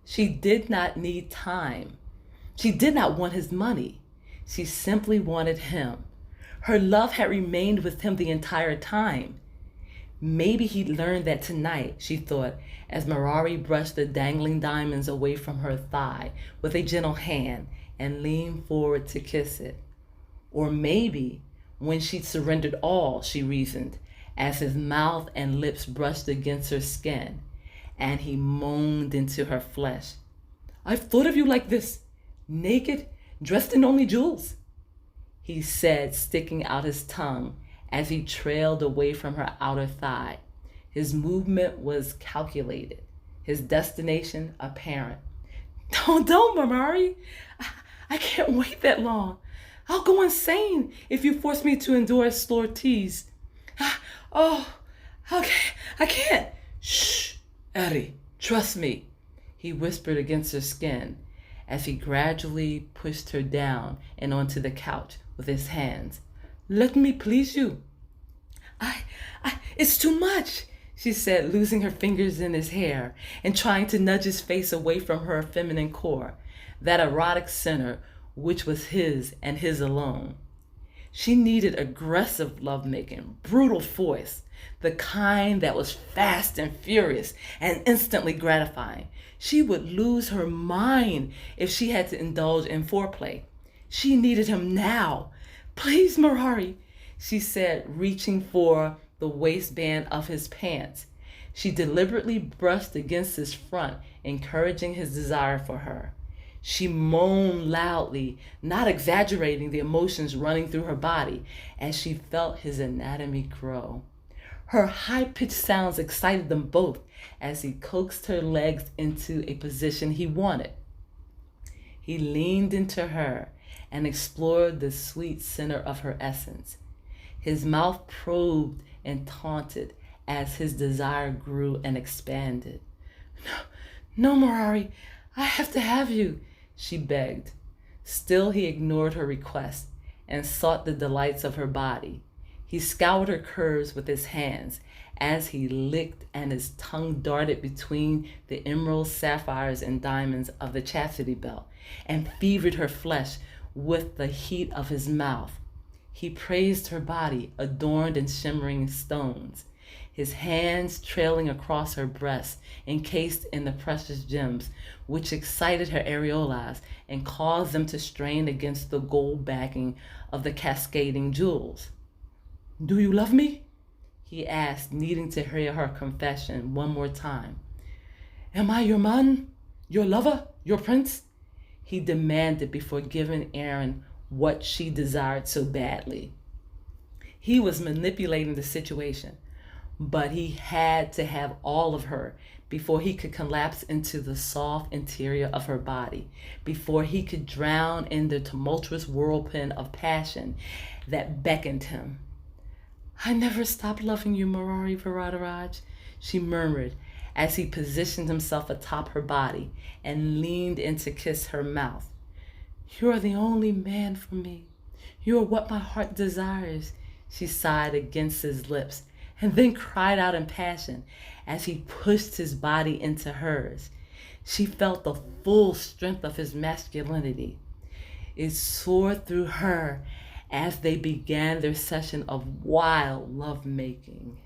She did not need time. She did not want his money. She simply wanted him. Her love had remained with him the entire time. Maybe he'd learn that tonight, she thought, as Mirari brushed the dangling diamonds away from her thigh with a gentle hand and leaned forward to kiss it. Or maybe when she'd surrendered all, she reasoned, as his mouth and lips brushed against her skin, and he moaned into her flesh. I've thought of you like this, naked, dressed in only jewels, he said, sticking out his tongue as he trailed away from her outer thigh. His movement was calculated, his destination apparent. Don't, Mirari. I can't wait that long. I'll go insane if you force me to endure a slow tease. Oh, okay, I can't. Shh, Eddie, trust me, he whispered against her skin as he gradually pushed her down and onto the couch with his hands. Let me please you. It's too much, she said, losing her fingers in his hair and trying to nudge his face away from her feminine core, that erotic center which was his and his alone. She needed aggressive lovemaking, brutal force, the kind that was fast and furious and instantly gratifying. She would lose her mind if she had to indulge in foreplay. She needed him now. Please, Mirari, she said, reaching for the waistband of his pants. She deliberately brushed against his front, encouraging his desire for her. She moaned loudly, not exaggerating the emotions running through her body as she felt his anatomy grow. Her high-pitched sounds excited them both as he coaxed her legs into a position he wanted. He leaned into her and explored the sweet center of her essence. His mouth probed and taunted as his desire grew and expanded. No, Mirari, I have to have you, she begged. Still, he ignored her request and sought the delights of her body. He scoured her curves with his hands as he licked and his tongue darted between the emeralds, sapphires, and diamonds of the chastity belt and fevered her flesh with the heat of his mouth. He praised her body, adorned in shimmering stones, his hands trailing across her breasts, encased in the precious gems, which excited her areolas and caused them to strain against the gold backing of the cascading jewels. Do you love me? He asked, needing to hear her confession one more time. Am I your man, your lover, your prince? He demanded before giving Aaron what she desired so badly. He was manipulating the situation, but he had to have all of her before he could collapse into the soft interior of her body, before he could drown in the tumultuous whirlwind of passion that beckoned him. I never stopped loving you, Mirari Varadaraj, she murmured as he positioned himself atop her body and leaned in to kiss her mouth. You are the only man for me. You are what my heart desires, she sighed against his lips, and then cried out in passion as he pushed his body into hers. She felt the full strength of his masculinity. It soared through her as they began their session of wild lovemaking.